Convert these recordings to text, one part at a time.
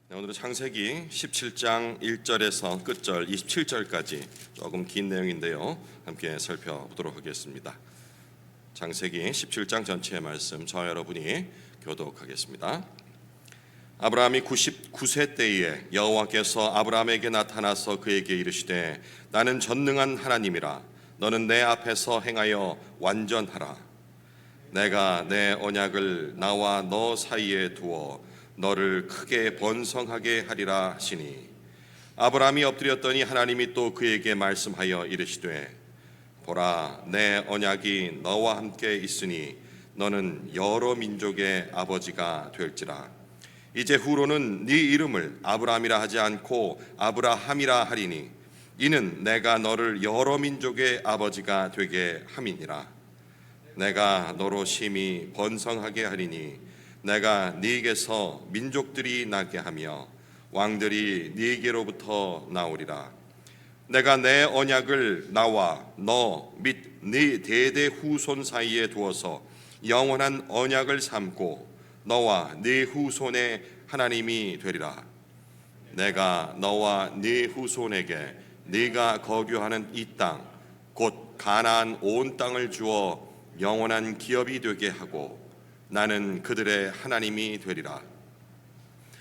네, 오늘은 창세기 17장 1절에서 끝절 27절까지 조금 긴 내용인데요, 함께 살펴보도록 하겠습니다. 창세기 17장 전체의 말씀 저와 여러분이 교독하겠습니다. 아브라함이 99세 때에 여호와께서 아브라함에게 나타나서 그에게 이르시되 나는 전능한 하나님이라. 너는 내 앞에서 행하여 완전하라. 내가 내 언약을 나와 너 사이에 두어 너를 크게 번성하게 하리라 하시니, 아브라함이 엎드렸더니 하나님이 또 그에게 말씀하여 이르시되 보라, 내 언약이 너와 함께 있으니 너는 여러 민족의 아버지가 될지라. 이제 후로는 네 이름을 아브라함이라 하지 않고 아브라함이라 하리니 이는 내가 너를 여러 민족의 아버지가 되게 함이니라. 내가 너로 심히 번성하게 하리니 내가 네게서 민족들이 나게 하며 왕들이 네게로부터 나오리라. 내가 내 언약을 나와 너 및 네 대대 후손 사이에 두어서 영원한 언약을 삼고 너와 네 후손의 하나님이 되리라. 내가 너와 네 후손에게 네가 거주하는 이 땅 곧 가나안 온 땅을 주어 영원한 기업이 되게 하고 나는 그들의 하나님이 되리라.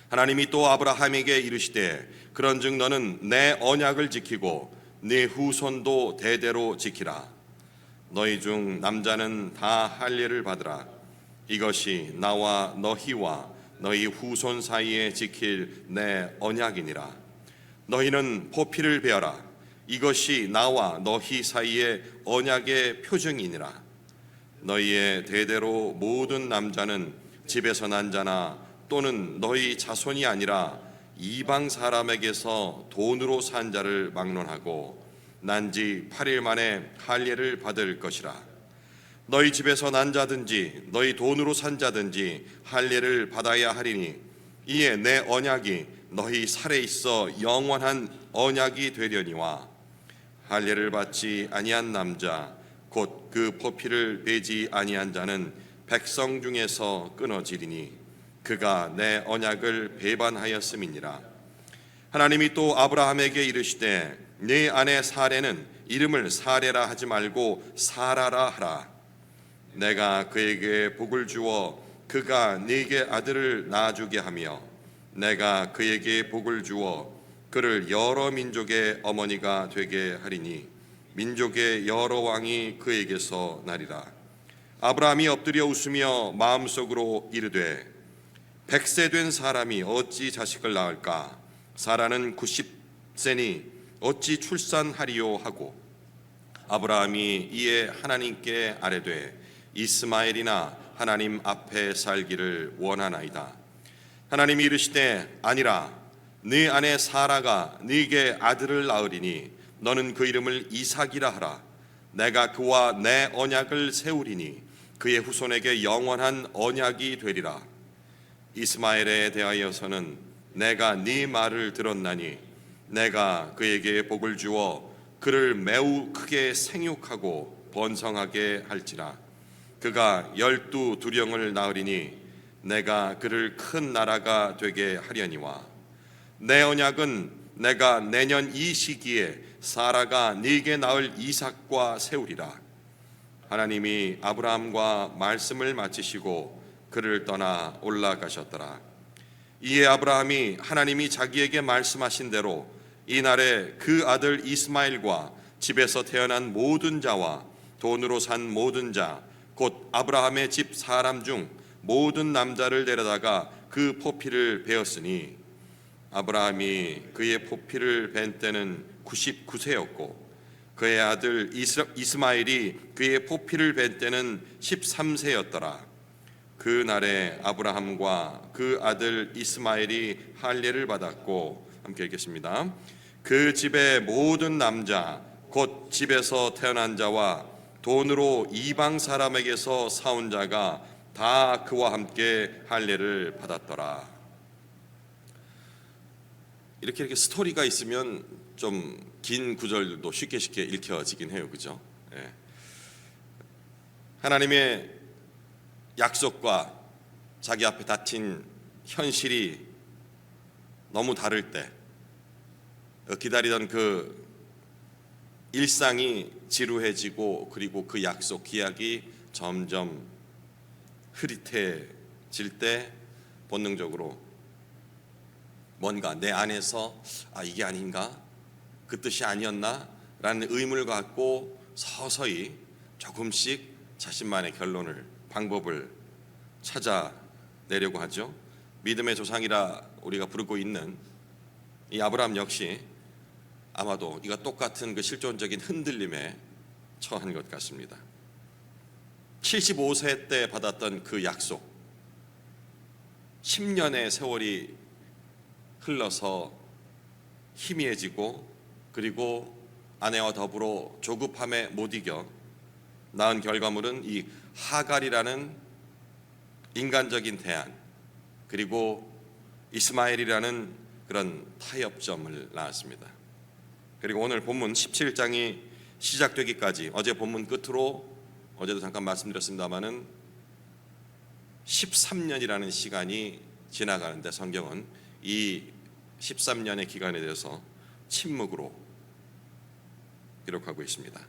하나님이 또 아브라함에게 이르시되 그런즉 너는 내 언약을 지키고 네 후손도 대대로 지키라. 너희 중 남자는 다 할례를 받으라. 이것이 나와 너희와 너희 후손 사이에 지킬 내 언약이니라. 너희는 포피를 베어라. 이것이 나와 너희 사이의 언약의 표징이니라. 너희의 대대로 모든 남자는 집에서 난 자나 또는 너희 자손이 아니라 이방 사람에게서 돈으로 산 자를 막론하고 난지 8일 만에 할례를 받을 것이라. 너희 집에서 난 자든지 너희 돈으로 산 자든지 할례를 받아야 하리니 이에 내 언약이 너희 살에 있어 영원한 언약이 되려니와 할례를 받지 아니한 남자 곧 그 포피를 베지 아니한 자는 백성 중에서 끊어지리니 그가 내 언약을 배반하였음이니라. 하나님이 또 아브라함에게 이르시되 네 아내 사레는 이름을 사레라 하지 말고 사라라 하라. 내가 그에게 복을 주어 그가 네게 아들을 낳아주게 하며 내가 그에게 복을 주어 그를 여러 민족의 어머니가 되게 하리니 민족의 여러 왕이 그에게서 나리라. 아브라함이 엎드려 웃으며 마음속으로 이르되 100세 된 사람이 어찌 자식을 낳을까? 사라는 90세니 어찌 출산하리요 하고 아브라함이 이에 하나님께 아뢰되 이스마엘이나 하나님 앞에 살기를 원하나이다. 하나님이 이르시되 아니라 네 아내 사라가 네게 아들을 낳으리니 너는 그 이름을 이삭이라 하라. 내가 그와 내 언약을 세우리니 그의 후손에게 영원한 언약이 되리라. 이스마엘에 대하여서는 내가 네 말을 들었나니 내가 그에게 복을 주어 그를 매우 크게 생육하고 번성하게 할지라. 그가 12두령을 낳으리니 내가 그를 큰 나라가 되게 하려니와 내 언약은 내가 내년 이 시기에 사라가 네게 낳을 이삭과 세우리라. 하나님이 아브라함과 말씀을 마치시고 그를 떠나 올라가셨더라. 이에 아브라함이 하나님이 자기에게 말씀하신 대로 이날에 그 아들 이스마엘과 집에서 태어난 모든 자와 돈으로 산 모든 자 곧 아브라함의 집 사람 중 모든 남자를 데려다가 그 포피를 베었으니 아브라함이 그의 포피를 벤 때는 99세였고 그의 아들 이스마엘이 그의 포피를 벤 때는 13세였더라. 그 날에 아브라함과 그 아들 이스마엘이 할례를 받았고, 함께 읽겠습니다. 그 집의 모든 남자 곧 집에서 태어난 자와 돈으로 이방 사람에게서 사온 자가 다 그와 함께 할례를 받았더라. 이렇게 스토리가 있으면 좀 긴 구절도 쉽게 읽혀지긴 해요, 그죠? 예. 하나님의 약속과 자기 앞에 닥친 현실이 너무 다를 때, 기다리던 그 일상이 지루해지고 그리고 그 약속, 기약이 점점 흐릿해질 때 본능적으로 뭔가 내 안에서 이게 아닌가? 그 뜻이 아니었나? 라는 의문을 갖고 서서히 조금씩 자신만의 결론을, 방법을 찾아내려고 하죠. 믿음의 조상이라 우리가 부르고 있는 이 아브라함 역시 아마도 이가 똑같은 그 실존적인 흔들림에 처한 것 같습니다. 75세 때 받았던 그 약속, 10년의 세월이 흘러서 희미해지고 그리고 아내와 더불어 조급함에 못 이겨 낳은 결과물은 이 하갈이라는 인간적인 대안, 그리고 이스마엘이라는 그런 타협점을 낳았습니다. 그리고 오늘 본문 17장이 시작되기까지 어제 본문 끝으로 어제도 잠깐 말씀드렸습니다마는 13년이라는 시간이 지나가는데 성경은 이 13년의 기간에 대해서 침묵으로 기록하고 있습니다.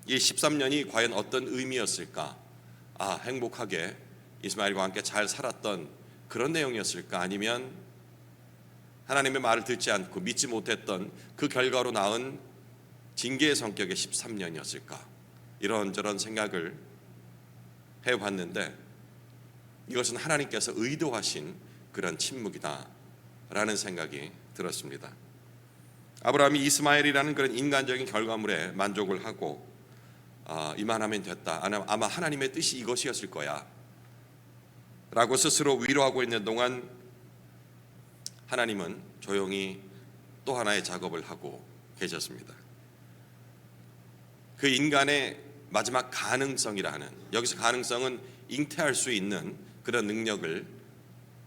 이 13년이 과연 어떤 의미였을까? 행복하게 이스마엘과 함께 잘 살았던 그런 내용이었을까? 아니면 하나님의 말을 듣지 않고 믿지 못했던 그 결과로 낳은 징계의 성격의 13년이었을까? 이런저런 생각을 해봤는데 이것은 하나님께서 의도하신 그런 침묵이다라는 생각이 들었습니다. 아브라함이 이스마엘이라는 그런 인간적인 결과물에 만족을 하고 이만하면 됐다, 아마 하나님의 뜻이 이것이었을 거야 라고 스스로 위로하고 있는 동안 하나님은 조용히 또 하나의 작업을 하고 계셨습니다. 그 인간의 마지막 가능성이라는, 여기서 가능성은 잉태할 수 있는 그런 능력을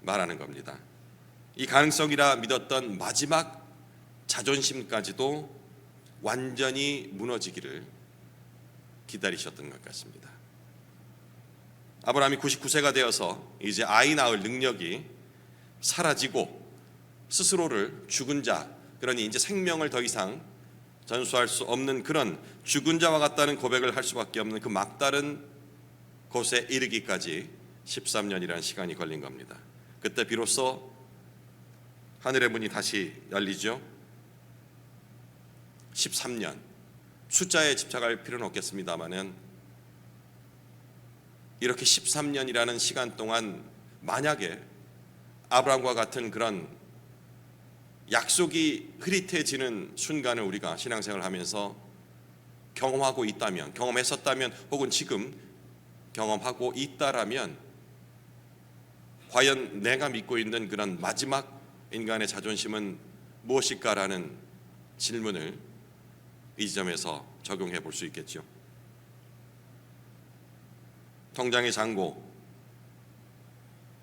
말하는 겁니다. 이 가능성이라 믿었던 마지막 자존심까지도 완전히 무너지기를 기다리셨던 것 같습니다. 아브라함이 99세가 되어서 이제 아이 낳을 능력이 사라지고 스스로를 죽은 자, 그러니 이제 생명을 더 이상 전수할 수 없는 그런 죽은 자와 같다는 고백을 할 수밖에 없는 그 막다른 곳에 이르기까지 13년이라는 시간이 걸린 겁니다. 그때 비로소 하늘의 문이 다시 열리죠. 13년, 숫자에 집착할 필요는 없겠습니다마는 이렇게 13년이라는 시간 동안 만약에 아브라함과 같은 그런 약속이 흐릿해지는 순간을 우리가 신앙생활을 하면서 경험하고 있다면, 경험했었다면, 혹은 지금 경험하고 있다라면 과연 내가 믿고 있는 그런 마지막 인간의 자존심은 무엇일까라는 질문을 이 지점에서 적용해 볼 수 있겠죠. 통장의 잔고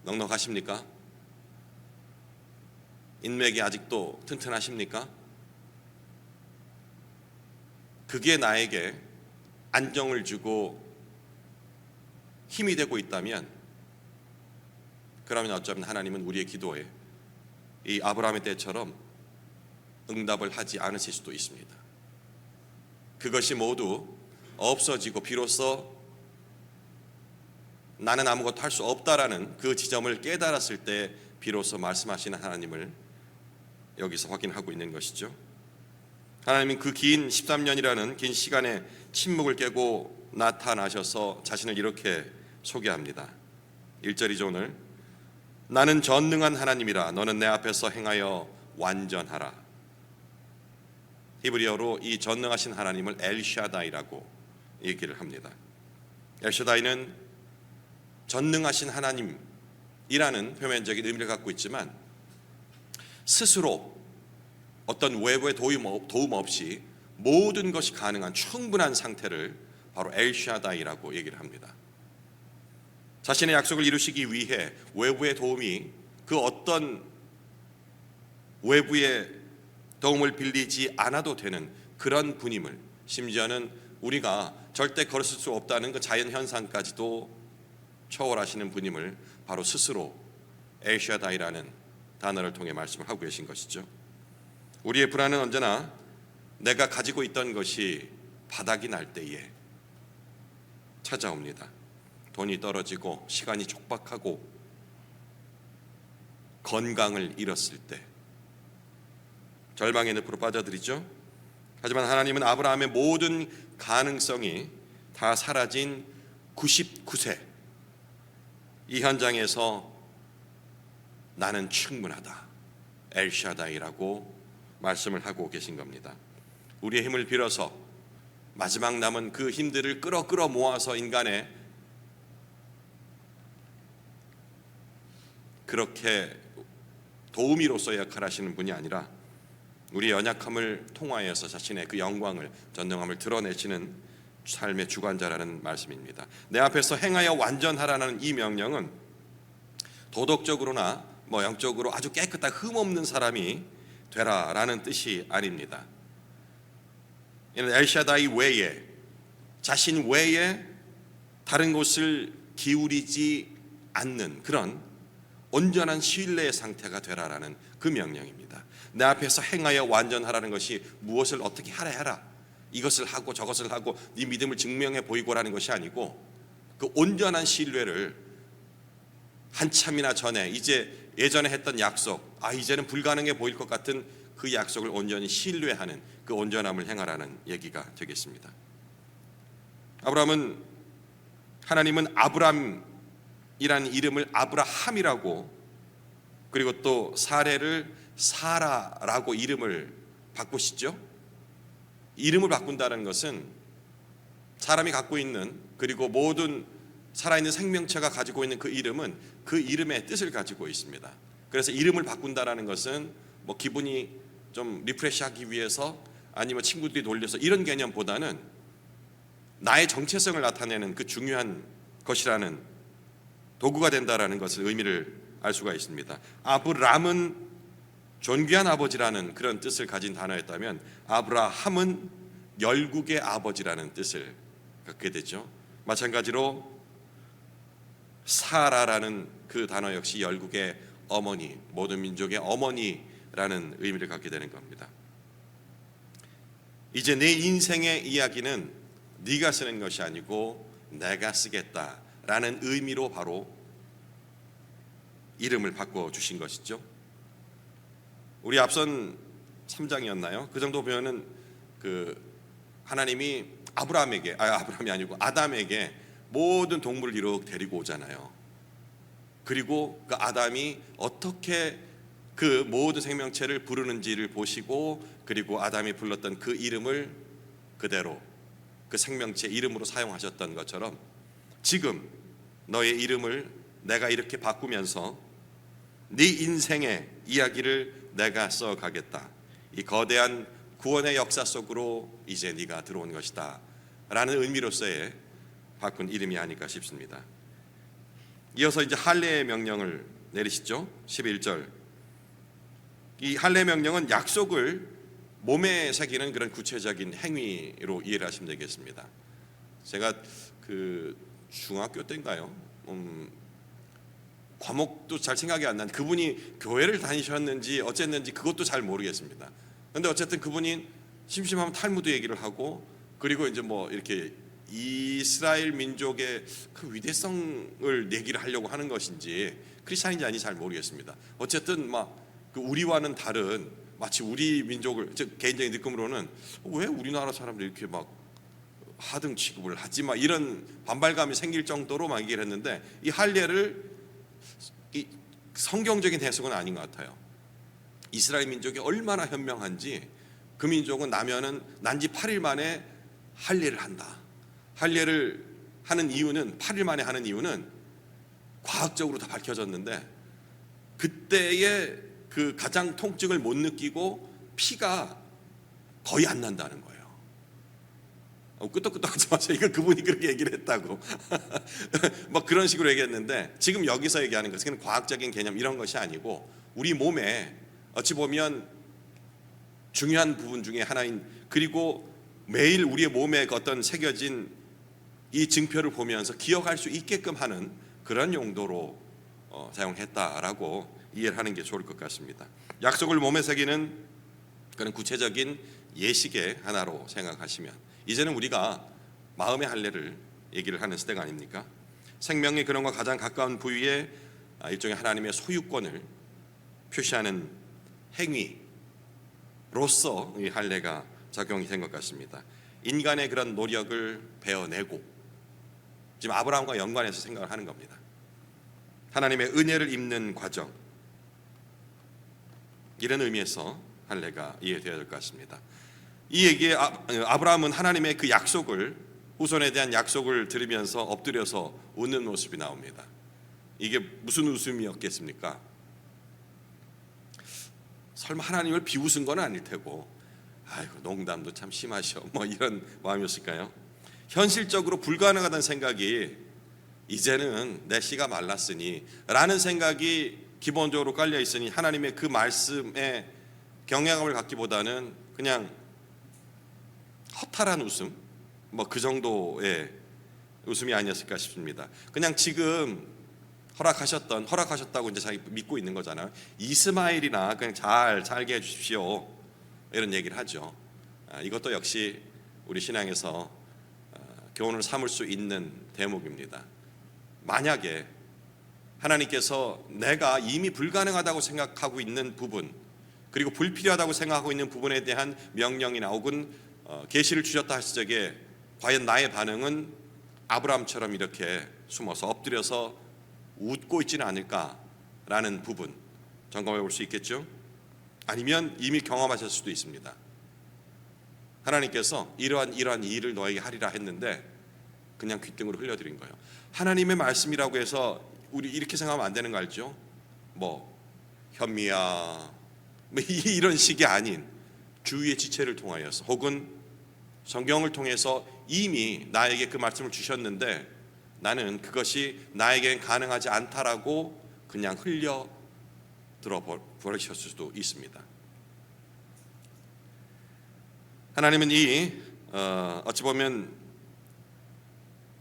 넉넉하십니까? 인맥이 아직도 튼튼하십니까? 그게 나에게 안정을 주고 힘이 되고 있다면, 그러면 어쩌면 하나님은 우리의 기도에 이 아브라함의 때처럼 응답을 하지 않으실 수도 있습니다. 그것이 모두 없어지고 비로소 나는 아무것도 할 수 없다라는 그 지점을 깨달았을 때 비로소 말씀하시는 하나님을 여기서 확인하고 있는 것이죠. 하나님은 그 긴 13년이라는 긴 시간의 침묵을 깨고 나타나셔서 자신을 이렇게 소개합니다. 1절이죠. 오늘 나는 전능한 하나님이라 너는 내 앞에서 행하여 완전하라. 히브리어로 이 전능하신 하나님을 엘샤다이라고 얘기를 합니다. 엘샤다이는 전능하신 하나님이라는 표면적인 의미를 갖고 있지만 스스로 어떤 외부의 도움 없이 모든 것이 가능한 충분한 상태를 바로 엘샤다이라고 얘기를 합니다. 자신의 약속을 이루시기 위해 외부의 도움이, 그 어떤 외부의 도움을 빌리지 않아도 되는 그런 분임을, 심지어는 우리가 절대 걸었을 수 없다는 그 자연현상까지도 초월하시는 분임을 바로 스스로 엘샤다이라는 단어를 통해 말씀을 하고 계신 것이죠. 우리의 불안은 언제나 내가 가지고 있던 것이 바닥이 날 때에 찾아옵니다. 돈이 떨어지고 시간이 촉박하고 건강을 잃었을 때 절망의 늪으로 빠져들이죠. 하지만 하나님은 아브라함의 모든 가능성이 다 사라진 99세 이 현장에서 나는 충분하다, 엘샤다이라고 말씀을 하고 계신 겁니다. 우리의 힘을 빌어서 마지막 남은 그 힘들을 끌어 모아서 인간의 그렇게 도우미로서 역할을 하시는 분이 아니라 우리의 연약함을 통하여서 자신의 그 영광을, 전능함을 드러내시는 삶의 주관자라는 말씀입니다. 내 앞에서 행하여 완전하라는 이 명령은 도덕적으로나 영적으로 아주 깨끗하고 흠없는 사람이 되라라는 뜻이 아닙니다. 이는 엘샤다이 외에, 자신 외에 다른 곳을 기울이지 않는 그런 온전한 신뢰의 상태가 되라라는 그 명령입니다. 내 앞에서 행하여 완전하라는 것이 무엇을 어떻게 하라 해라, 이것을 하고 저것을 하고 네 믿음을 증명해 보이고라는 것이 아니고, 그 온전한 신뢰를 한참이나 전에 이제 예전에 했던 약속, 이제는 불가능해 보일 것 같은 그 약속을 온전히 신뢰하는 그 온전함을 행하라는 얘기가 되겠습니다. 하나님은 아브람이라는 이름을 아브라함이라고, 그리고 또 사레를 사라라고 이름을 바꾸시죠. 이름을 바꾼다는 것은 사람이 갖고 있는, 그리고 모든 살아있는 생명체가 가지고 있는 그 이름은 그 이름의 뜻을 가지고 있습니다. 그래서 이름을 바꾼다라는 것은 기분이 좀 리프레시하기 위해서, 아니면 친구들이 놀려서, 이런 개념보다는 나의 정체성을 나타내는 그 중요한 것이라는 도구가 된다라는 것을 의미를 알 수가 있습니다. 아브람은 존귀한 아버지라는 그런 뜻을 가진 단어였다면, 아브라함은 열국의 아버지라는 뜻을 갖게 되죠. 마찬가지로 사라라는 그 단어 역시 열국의 어머니, 모든 민족의 어머니라는 의미를 갖게 되는 겁니다. 이제 내 인생의 이야기는 네가 쓰는 것이 아니고 내가 쓰겠다라는 의미로 바로 이름을 바꿔주신 것이죠. 우리 앞선 3장이었나요? 그 정도 보면은 하나님이 아브람이 아니고 아담에게 모든 동물을 이렇게 데리고 오잖아요. 그리고 그 아담이 어떻게 그 모든 생명체를 부르는지를 보시고, 그리고 아담이 불렀던 그 이름을 그대로 그 생명체 이름으로 사용하셨던 것처럼, 지금 너의 이름을 내가 이렇게 바꾸면서 네 인생의 이야기를 내가 써가겠다. 이 거대한 구원의 역사 속으로 이제 네가 들어온 것이다 라는 의미로서의 바꾼 이름이 아닐까 싶습니다. 이어서 이제 할례의 명령을 내리시죠. 11절. 이 할례 명령은 약속을 몸에 새기는 그런 구체적인 행위로 이해를 하시면 되겠습니다. 제가 중학교 때인가요? 과목도 잘 생각이 안 나는데, 그분이 교회를 다니셨는지 어쨌는지 그것도 잘 모르겠습니다. 그런데 어쨌든 그분이 심심하면 탈무드 얘기를 하고, 그리고 이제 이렇게 이스라엘 민족의 그 위대성을 얘기를 하려고 하는 것인지 크리스찬인지 아닌지 잘 모르겠습니다. 어쨌든 그 우리와는 다른, 마치 우리 민족을, 즉 개인적인 느낌으로는 왜 우리나라 사람들이 이렇게 하등 취급을 하지, 이런 반발감이 생길 정도로 얘기를 했는데, 이 할례를 이 성경적인 해석은 아닌 것 같아요. 이스라엘 민족이 얼마나 현명한지, 그 민족은 난 지 8일 만에 할례를 한다. 할례를 하는 이유는, 8일 만에 하는 이유는 과학적으로 다 밝혀졌는데, 그때의 그 가장 통증을 못 느끼고 피가 거의 안 난다는 거예요. 끄떡끄떡하지 마세요. 이걸 그분이 그렇게 얘기를 했다고 그런 식으로 얘기했는데, 지금 여기서 얘기하는 것은 과학적인 개념 이런 것이 아니고, 우리 몸에 어찌 보면 중요한 부분 중에 하나인, 그리고 매일 우리의 몸에 어떤 새겨진 이 증표를 보면서 기억할 수 있게끔 하는 그런 용도로 사용했다라고 이해를 하는 게 좋을 것 같습니다. 약속을 몸에 새기는 그런 구체적인 예식의 하나로 생각하시면 이제는 우리가 마음의 할례를 얘기를 하는 시대가 아닙니까? 생명의 근원과 가장 가까운 부위에 일종의 하나님의 소유권을 표시하는 행위로서 이 할례가 작용이 된 것 같습니다. 인간의 그런 노력을 베어내고 지금 아브라함과 연관해서 생각을 하는 겁니다. 하나님의 은혜를 입는 과정, 이런 의미에서 할례가 이해되어야 될 것 같습니다. 이 얘기에 아브라함은 하나님의 그 약속을, 후손에 대한 약속을 들으면서 엎드려서 웃는 모습이 나옵니다. 이게 무슨 웃음이었겠습니까? 설마 하나님을 비웃은 건 아닐 테고, 아이고 농담도 참 심하셔, 뭐 이런 마음이었을까요? 현실적으로 불가능하다는 생각이, 이제는 내 씨가 말랐으니 라는 생각이 기본적으로 깔려 있으니 하나님의 그 말씀에 경외감을 갖기보다는 그냥 허탈한 웃음, 뭐 그 정도의 웃음이 아니었을까 싶습니다. 그냥 지금 허락하셨다고 이제 자기 믿고 있는 거잖아요. 이스마엘이나 그냥 잘 살게 해주십시오, 이런 얘기를 하죠. 이것도 역시 우리 신앙에서 교훈을 삼을 수 있는 대목입니다. 만약에 하나님께서 내가 이미 불가능하다고 생각하고 있는 부분, 그리고 불필요하다고 생각하고 있는 부분에 대한 명령이나 혹은 계시를 주셨다 하실 적에 과연 나의 반응은 아브라함처럼 이렇게 숨어서 엎드려서 웃고 있지는 않을까라는 부분 점검해 볼 수 있겠죠. 아니면 이미 경험하실 수도 있습니다. 하나님께서 이러한 일을 너에게 하리라 했는데 그냥 귓등으로 흘려드린 거예요. 하나님의 말씀이라고 해서 우리 이렇게 생각하면 안 되는 거 알죠? 뭐 현미야, 뭐 이런 식이 아닌 주위의 지체를 통하여서 혹은 성경을 통해서 이미 나에게 그 말씀을 주셨는데 나는 그것이 나에겐 가능하지 않다라고 그냥 흘려 들어버리셨을 수도 있습니다. 하나님은 어찌 보면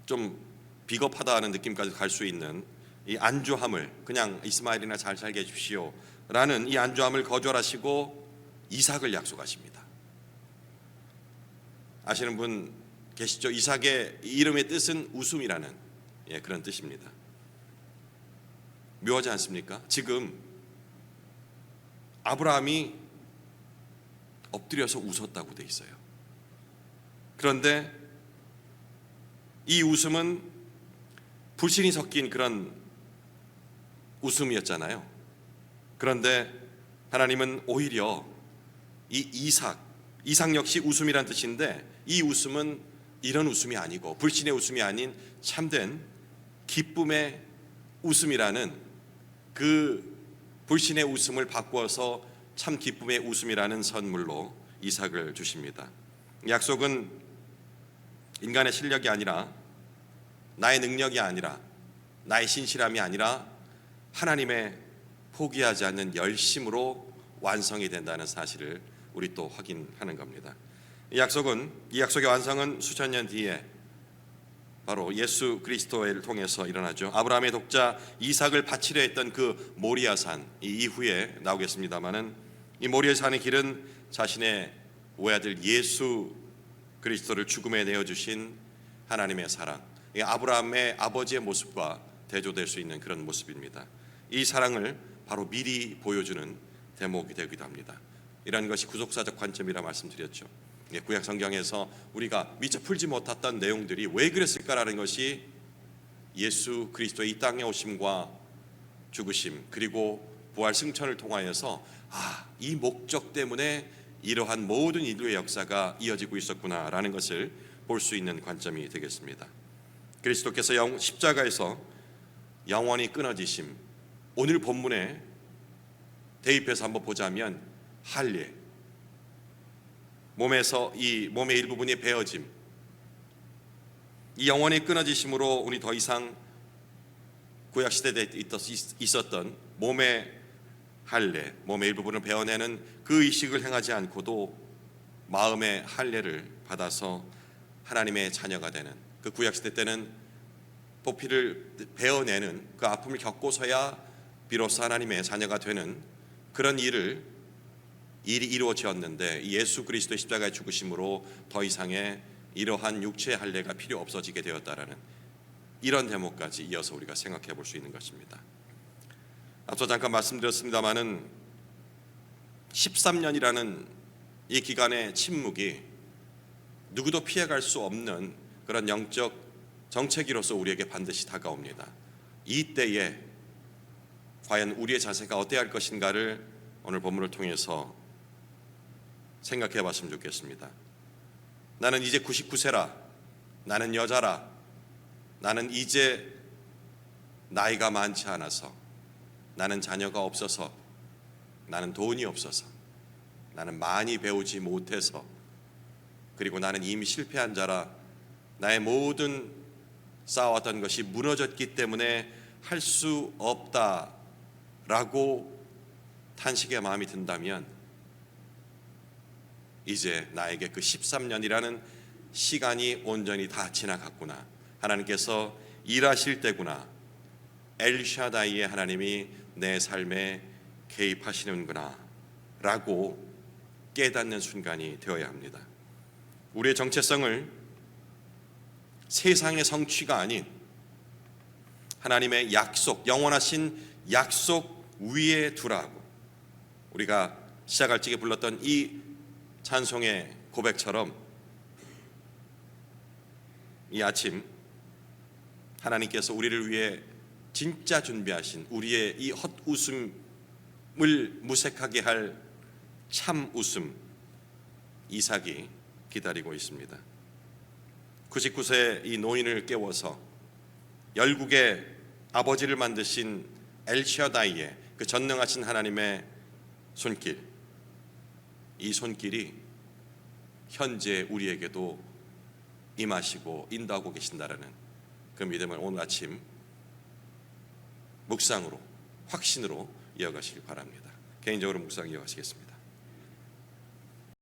좀 비겁하다는 느낌까지 갈 수 있는 이 안주함을, 그냥 이스마엘이나 잘 살게 해주십시오 라는 이 안주함을 거절하시고 이삭을 약속하십니다. 아시는 분 계시죠? 이삭의 이름의 뜻은 웃음이라는 그런 뜻입니다. 묘하지 않습니까? 지금 아브라함이 엎드려서 웃었다고 돼 있어요. 그런데 이 웃음은 불신이 섞인 그런 웃음이었잖아요. 그런데 하나님은 오히려 이 이삭 역시 웃음이란 뜻인데 이 웃음은 이런 웃음이 아니고 불신의 웃음이 아닌 참된 기쁨의 웃음이라는, 그 불신의 웃음을 바꾸어서 참 기쁨의 웃음이라는 선물로 이삭을 주십니다. 약속은 인간의 실력이 아니라, 나의 능력이 아니라, 나의 신실함이 아니라 하나님의 포기하지 않는 열심으로 완성이 된다는 사실을 우리 또 확인하는 겁니다. 이 약속의 완성은 수천 년 뒤에 바로 예수 그리스도를 통해서 일어나죠. 아브라함의 독자 이삭을 바치려 했던 그 모리아산, 이 이후에 나오겠습니다마는 이 모리아산의 길은 자신의 외아들 예수 그리스도를 죽음에 내어주신 하나님의 사랑, 아브라함의 아버지의 모습과 대조될 수 있는 그런 모습입니다. 이 사랑을 바로 미리 보여주는 대목이 되기도 합니다. 이런 것이 구속사적 관점이라 말씀드렸죠. 구약 성경에서 우리가 미처 풀지 못했던 내용들이 왜 그랬을까라는 것이 예수 그리스도의 이 땅에 오심과 죽으심 그리고 부활 승천을 통하여서 이 목적 때문에 이러한 모든 인류의 역사가 이어지고 있었구나라는 것을 볼 수 있는 관점이 되겠습니다. 그리스도께서 십자가에서 영원히 끊어지심, 오늘 본문에 대입해서 한번 보자면 할례, 몸의 일부분이 베어짐, 이 영원히 끊어지심으로 우리 더 이상 구약시대에 있었던 몸의 할례, 몸의 일부분을 베어내는 그 의식을 행하지 않고도 마음의 할례를 받아서 하나님의 자녀가 되는, 그 구약시대 때는 보피를 베어내는 그 아픔을 겪고서야 비로소 하나님의 자녀가 되는 그런 일이 이루어졌는데 예수 그리스도의 십자가의 죽으심으로 더 이상의 이러한 육체의 할례가 필요 없어지게 되었다라는 이런 대목까지 이어서 우리가 생각해 볼 수 있는 것입니다. 앞서 잠깐 말씀드렸습니다마는 13년이라는 이 기간의 침묵이 누구도 피해갈 수 없는 그런 영적 정체기로서 우리에게 반드시 다가옵니다. 이때에 과연 우리의 자세가 어때야 할 것인가를 오늘 본문을 통해서 생각해 봤으면 좋겠습니다. 나는 이제 99세라, 나는 여자라, 나는 이제 나이가 많지 않아서, 나는 자녀가 없어서, 나는 돈이 없어서, 나는 많이 배우지 못해서, 그리고 나는 이미 실패한 자라, 나의 모든 쌓아왔던 것이 무너졌기 때문에 할 수 없다라고 탄식의 마음이 든다면 이제 나에게 그 13년이라는 시간이 온전히 다 지나갔구나, 하나님께서 일하실 때구나, 엘샤다이의 하나님이 내 삶에 개입하시는구나 라고 깨닫는 순간이 되어야 합니다. 우리의 정체성을 세상의 성취가 아닌 하나님의 약속, 영원하신 약속 위에 두라고, 우리가 시작할 적에 불렀던 이 찬송의 고백처럼 이 아침 하나님께서 우리를 위해 진짜 준비하신 우리의 이 헛웃음을 무색하게 할 참 웃음 이삭이 기다리고 있습니다. 99세 이 노인을 깨워서 열국의 아버지를 만드신 엘샤다이의 그 전능하신 하나님의 손길, 이 손길이 현재 우리에게도 임하시고 인도하고 계신다라는 그 믿음을 오늘 아침 묵상으로, 확신으로 이어가시기 바랍니다. 개인적으로 묵상 이어가시겠습니다.